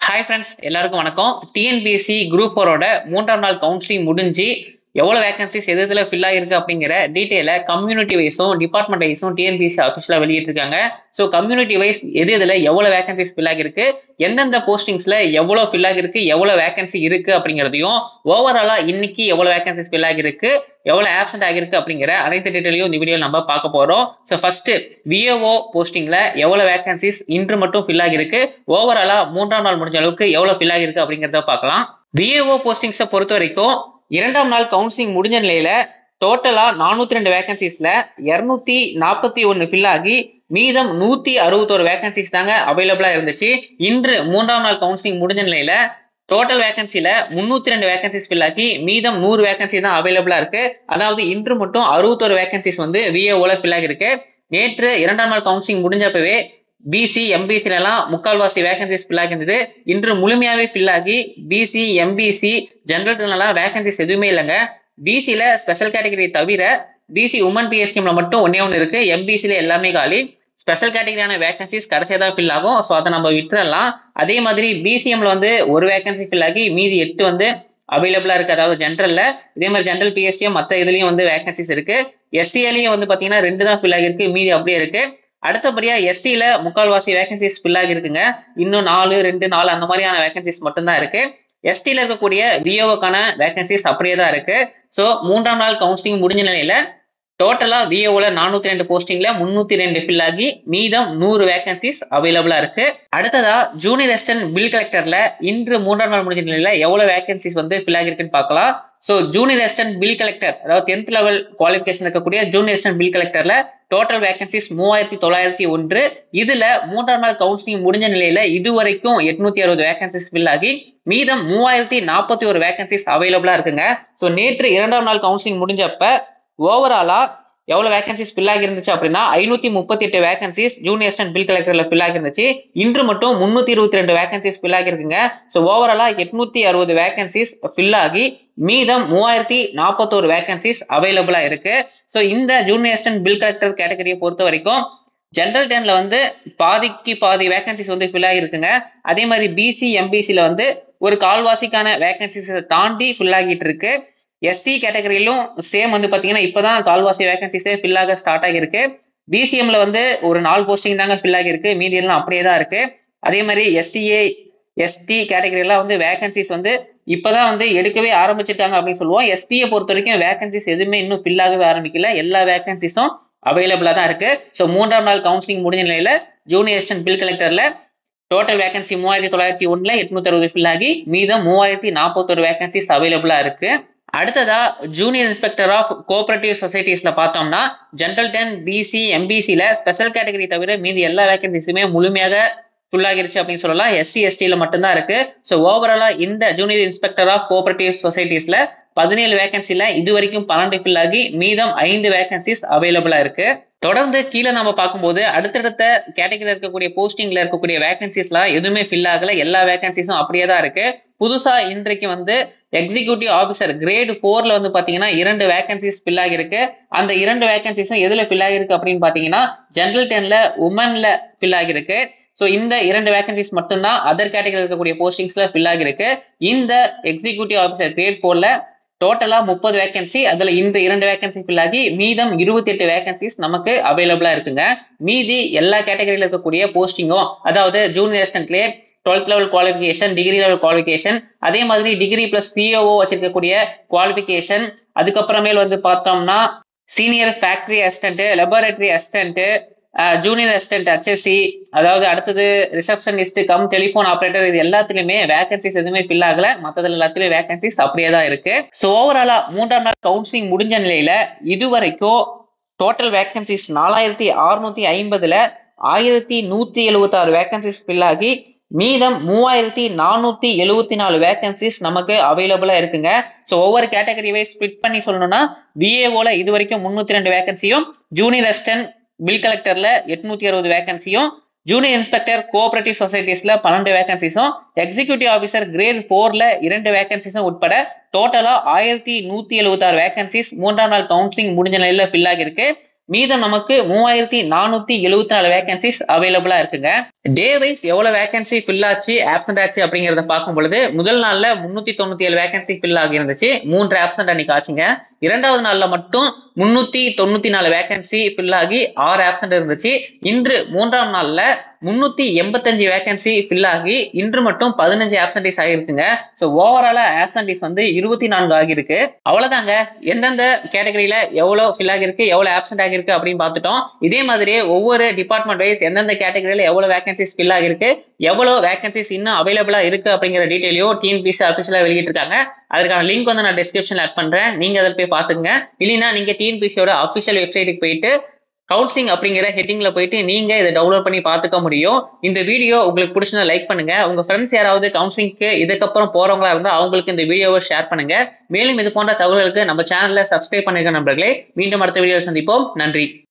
Hi friends, எல்லாருக்கும் வணக்கம். TNPSC group 4ஓட 3ஆம் நாள் கவுன்சிலிங் முடிஞ்சு எவ்வளோ வேகன்சிஸ் எது எதில் ஃபில் ஆகிருக்கு அப்படிங்கிற டீட்டெயிலை கம்யூனிட்டி வைஸும் டிபார்ட்மெண்ட் வைஸும் டிஎன்பிஎஸ்சி அஃபிஷியலாக வெளியிட்டிருக்காங்க. ஸோ கம்யூனிட்டி வைஸ் எது இதில் எவ்வளோ வேகன்சிஸ் ஃபில் ஆகிருக்கு, எந்தெந்த போஸ்டிங்ஸில் எவ்வளோ ஃபில் ஆகிருக்கு, எவ்வளோ வேகன்சி இருக்குது அப்படிங்கிறதையும், ஓவராலாக இன்னைக்கு எவ்வளோ வேகன்சிஸ் ஃபில் ஆகிருக்கு, எவ்வளோ ஆப்சென்ட் ஆகிருக்கு அப்படிங்கிற அனைத்து டீட்டெயிலையும் இந்த வீடியோ நம்ம பார்க்க போகிறோம். ஸோ ஃபர்ஸ்ட் விஏஓ போஸ்டிங்கில் எவ்வளோ வேகன்சிஸ் இன்று மட்டும் ஃபில் ஆகிருக்கு, ஓவராலாக 3ஆம் நாள் முடிஞ்ச அளவுக்கு எவ்வளோ ஃபில் ஆகிருக்கு அப்படிங்கிறத பார்க்கலாம். விஏஓ போஸ்டிங்ஸை பொறுத்த வரைக்கும் 2ஆம் நாள் கவுன்சிலிங் முடிஞ்ச நிலையில டோட்டலா 402 வேகன்சிஸ்ல 241 ஃபில் ஆகி மீதம் 161 வேகன்சிஸ் தாங்க அவைலபிளா இருந்துச்சு. இன்று 3ஆம் நாள் கவுன்சிலிங் முடிஞ்ச நிலையில டோட்டல் வேகன்சில 302 வேகன்சிஸ் ஃபில் ஆகி மீதம் 100 வேகன்சி தான் அவைலபிளா இருக்கு. அதாவது இன்று மட்டும் 61 வேகன்சிஸ் வந்து விஏஓல ஃபில் ஆகிருக்கு. நேற்று 2ஆம் நாள் கவுன்சிலிங் முடிஞ்சப்பவே பிசி எம்பிசில எல்லாம் முக்கால்வாசி வேகன்சிஸ் ஃபில் ஆகிருந்தது. இன்று முழுமையாவே ஃபில் ஆகி பிசி எம்பிசி ஜெனரல் எல்லாம் வேகன்சிஸ் எதுவுமே இல்லைங்க. பிசில ஸ்பெஷல் கேட்டகரி தவிர பிசி உமன் பிஎஸ்டிஎம்ல மட்டும் ஒன்னே இருக்கு. எம்பிசில எல்லாமே காலி. ஸ்பெஷல் கேட்டகரியான வேகன்சிஸ் கடைசியாக தான் ஃபில் ஆகும். ஸோ அதை நம்ம விட்டுறலாம். அதே மாதிரி பிசிஎம்ல வந்து ஒரு வேகன்சி ஃபில் ஆகி மீதி 8 வந்து அவைலபிளா இருக்கு. அதாவது ஜென்ரல்ல இதே மாதிரி ஜென்ரல் பிஎஸ்டிஎம் மற்ற இதுலயும் வந்து வேகன்சிஸ் இருக்கு. எஸ்சிலையும் வந்து பாத்தீங்கன்னா 2 தான் ஃபில் ஆகிருக்கு, மீதி அப்படியே இருக்கு. அடுத்தபடியா எஸ்சில முக்கால்வாசி வேகன்சிஸ் ஃபில் ஆகிருக்குங்க. இன்னும் 4, 2, 4 அந்த மாதிரியான வேகன்சிஸ் மட்டும்தான் இருக்கு. எஸ்டில இருக்கக்கூடிய விஓக்கான வேகன்சிஸ் அப்படியே தான் இருக்கு. ஸோ 3ஆம் நாள் கவுன்சிலிங் முடிஞ்ச நிலையில டோட்டலா விஓல 402 போஸ்டிங்ல 302 ஃபில் ஆகி மீதம் 100 வேகன்சிஸ் அவைலபிளா இருக்கு. அடுத்ததா ஜூனியர் அசிஸ்டன்ட் பில் கலெக்டர்ல இன்று 3ஆம் நாள் முடிஞ்ச நிலையில எவ்வளவு வேகன்சிஸ் வந்து ஃபில் ஆகிருக்குன்னு பார்க்கலாம். So junior assistant bill collector, அதாவது 10th லெவல் குவாலிஃபிகேஷன் இருக்கக்கூடிய ஜூனியர் அசிஸ்டன்ட் பில் கலெக்டர்ல டோட்டல் வேகன்சிஸ் 3901. இதுல 3ஆம் நாள் கவுன்சிலிங் முடிஞ்ச நிலையில இதுவரைக்கும் 860 வேகன்சிஸ் ஃபில் ஆகி மீதம் 3041 வேகன்சிஸ் அவைலபிளா இருக்குங்க. ஸோ நேற்று 2ஆம் நாள் கவுன்சிலிங் முடிஞ்சப்ப ஓவராலா எவ்வளவு வேகன்சிஸ் ஃபில் ஆகி இருந்துச்சு அப்படின்னா 538 வேகன்சிஸ் ஜூனியர் அசிஸ்டன்ட் பில் கலெக்டர்ல ஃபில் ஆகி இருந்துச்சு. இன்று மட்டும் 322 வேகன்சிஸ் ஃபில் ஆகி இருக்குங்க. ஸோ ஓவராலா 860 வேகன்சிஸ் ஃபில் ஆகி மீதம் 3041 வேகன்சிஸ் அவைலபிளா இருக்கு. ஸோ இந்த ஜூனியர் அசிஸ்டன்ட் பில் கலெக்டர் கேட்டகரியை பொறுத்த வரைக்கும் ஜெனரல் 10ல வந்து பாதிக்கு பாதி வேகன்சிஸ் வந்து ஃபில் ஆகிருக்குங்க. அதே மாதிரி பிசி எம்பிசில வந்து ஒரு கால்வாசிக்கான வேகன்சிஸ் தாண்டி ஃபில் ஆகிட்டு இருக்கு. எஸ்சி கேட்டகரியிலும் சேம் வந்து பாத்தீங்கன்னா இப்பதான் கால்வாசி வேகன்சிஸே ஃபில் ஆக ஸ்டார்ட் ஆகிருக்கு. பிசிஎம்ல வந்து ஒரு 4 போஸ்டிங் தாங்க ஃபில் ஆகிருக்கு, மீதி எல்லாம் அப்படியே தான் இருக்கு. அதே மாதிரி எஸ்சிஏ எஸ்டி கேட்டகரி எல்லாம் வந்து வேகன்சிஸ் வந்து இப்பதான் வந்து எடுக்கவே ஆரம்பிச்சிருக்காங்க அப்படின்னு சொல்லுவோம். எஸ்டியை பொறுத்த வரைக்கும் வேகன்சிஸ் எதுவுமே இன்னும் ஃபில் ஆகவே ஆரம்பிக்கல. எல்லா வேகன்சிஸும் அவைலபிளா தான் இருக்கு. ஸோ 3ஆம் நாள் கவுன்சிலிங் முடிஞ்ச நிலையில ஜூனியர் அசிஸ்டன்ட் பில் கலெக்டர்ல டோட்டல் வேகன்சி 3901ல 860 ஃபில் ஆகி மீதம் 3041 வேகன்சிஸ் அவைலபிளா இருக்கு. அடுத்ததா ஜூனியர் இன்ஸ்பெக்டர் ஆஃப் கோஆபரேட்டிவ் சொசைட்டிஸ்ல பார்த்தோம்னா ஜெனரல் 10 பிசி எம்பிசில ஸ்பெஷல் கேட்டகரி தவிர மீதி எல்லா வேகன்சிஸுமே முழுமையாக ஃபுல் ஆகிருச்சு அப்படின்னு சொல்லலாம். எஸ்சி எஸ்டில மட்டும்தான் இருக்கு. ஸோ ஓவராலா இந்த ஜூனியர் இன்ஸ்பெக்டர் ஆஃப் கோஆபரேட்டிவ் சொசைட்டிஸ்ல 17 வேகன்சில இது வரைக்கும் 12 ஃபில் ஆகி மீதம் 5 வேகன்சிஸ் அவைலபிளா இருக்கு. தொடர்ந்து கீழே நம்ம பார்க்கும்போது அடுத்தடுத்த கேட்டகரியில் இருக்கக்கூடிய போஸ்டிங்ல இருக்கக்கூடிய வேகன்சிஸ்லாம் எதுவுமே ஃபில் ஆகல. எல்லா வேகன்சிஸும் அப்படியே தான் இருக்கு. புதுசா இன்றைக்கு வந்து எக்ஸிக்யூட்டிவ் ஆஃபீஸர் கிரேட் 4ல வந்து பாத்தீங்கன்னா 2 வேகன்சிஸ் ஃபில் ஆகிருக்கு. அந்த 2 வேகன்சிஸும் எதுல ஃபில் ஆகிருக்கு அப்படின்னு பாத்தீங்கன்னா ஜெனரல் 10ல உமன்ல ஃபில் ஆகிருக்கு. ஸோ இந்த 2 வேகன்சிஸ் மட்டும்தான் அதர் கேட்டகரியில் இருக்கக்கூடிய போஸ்டிங்ஸ்ல ஃபில் ஆகிருக்கு. இந்த எக்ஸிக்யூட்டிவ் ஆஃபீஸர் கிரேட் 4ல டோட்டலா 30 வேகன்சி, அதுல இந்த 2 வேகன்சி ஃபில் ஆகி மீதம் 28 வேகன்சிஸ் நமக்கு அவைலபிளா இருக்குங்க. மீதி எல்லா கேட்டகரியில இருக்கக்கூடிய போஸ்டிங்கும், அதாவது ஜூனியர் அசிஸ்டன்ட்லயே 12th level qualification, degree level qualification, அதே மாதிரி டிகிரி பிளஸ் சிஓஓ வச்சிருக்கக்கூடிய குவாலிஃபிகேஷன், அதுக்கப்புறமேல் வந்து பார்த்தோம்னா senior factory assistant, laboratory assistant, junior assistant HSC, அதாவது அடுத்தது ரிசப்ஷனிஸ்ட் கம் டெலிஃபோன் ஆபரேட்டர், இது எல்லாத்துலயுமே வேகன்சிஸ் எதுவுமே ஃபில் ஆகல. மற்றதுல எல்லாத்துலயும் வேகன்சிஸ் அப்படியே தான் இருக்கு. ஸோ ஓவராலா 3ஆம் நாள் கவுன்சிலிங் முடிஞ்ச நிலையில இதுவரைக்கும் டோட்டல் வேகன்சிஸ் 4650ல 1176 வேகன்சிஸ் ஃபில் ஆகி மீதம் 3474 வேகன்சிஸ் நமக்கு அவைலபிளா இருக்குங்க. ஸோ ஒவ்வொரு கேட்டகரி வைஸ் ஸ்பிளிட் பண்ணி சொல்லணும்னா விஏஓல இது வரைக்கும் 302 வேகன்சியும், ஜூனியர் அசிஸ்டன்ட் பில் கலெக்டர்ல 860 வேகன்சியும், ஜூனியர் இன்ஸ்பெக்டர் கோஆபரேட்டிவ் சொசைட்டிஸ்ல 12 வேகன்சிஸும், எக்ஸிக்யூட்டிவ் ஆஃபீஸர் கிரேட் 4ல 2 வேகன்சிஸும் உட்பட டோட்டலா 1176 வேகன்சிஸ் 3ஆம் நாள் கவுன்சிலிங் முடிஞ்ச நிலையில ஃபில் ஆகிருக்கு. மீதம் நமக்கு 3474 வேகன்சிஸ் அவைலபிளா இருக்குங்க. டே வைஸ் எவ்வளவு வேகன்சி ஃபில் ஆச்சு ஆப்சென்ட் ஆச்சு அப்படிங்கறத பார்க்கும் பொழுது முதல் நாள்ல 397 வேகன்சி ஃபில் ஆகி இருந்துச்சு. 3 ஆப்சென்ட் அன்னைக்கு ஆச்சுங்க. இரண்டாவது நாள்ல மட்டும் 394 வேகன்சி ஃபில் ஆகி 6 ஆப்சென்ட் இருந்துச்சு. இன்று மூன்றாம் நாள்ல 385 வேகன்சி ஃபில் ஆகி இன்று மட்டும் 15 ஆப்சென்டேஜ் ஆகிருக்குங்க. ஸோ ஓவராலா ஆப்சென்டேஜ் வந்து 24 ஆகிருக்கு. அவ்வளவுதாங்க. எந்தெந்த கேட்டகரியில எவ்வளவு ஃபில் ஆகிருக்கு எவ்வளவு ஆப்சென்ட் ஆகிருக்கு அப்படின்னு பார்த்துட்டோம். இதே மாதிரியே ஒவ்வொரு டிபார்ட்மெண்ட் வைஸ் எந்தெந்த கேட்டகரியில எவ்வளவு வேகன்சிஸ் ஃபில் ஆகிருக்கு எவ்வளவு வேகன்சிஸ் இன்னும் அவைலபிளா இருக்கு அப்படிங்கிற டீடைலையும் டிஎன்பிஎஸ்சி அபிஷியலா வெளியிட்டிருக்காங்க. அதற்கான லிங்க் வந்து நான் டிஸ்கிரிப்ஷன்ல ஆட் பண்றேன். நீங்க அதில் போய் பாத்துங்க. இல்லைன்னா நீங்க டிஎன்பிஎஸ்சியோட அபிஷியல் வெப்சைட்டுக்கு போயிட்டு கவுன்சிலிங் அப்படிங்கிற ஹெட்டிங்ல போயிட்டு நீங்க இதை டவுன்லோட் பண்ணி பார்த்துக்க முடியும். இந்த வீடியோ உங்களுக்கு பிடிச்சா லைக் பண்ணுங்க. உங்க ஃப்ரெண்ட்ஸ் யாராவது கவுன்சிலிங்க்கு இதுக்கப்புறம் போறவங்களா இருந்தா அவங்களுக்கு இந்த வீடியோவை ஷேர் பண்ணுங்க. மேலும் இது போன்ற தகவல்களுக்கு நம்ம சேனல்ல சப்ஸ்கிரைப் பண்ணுங்க நண்பர்களே. மீண்டும் அடுத்த வீடியோ சந்திப்போம். நன்றி.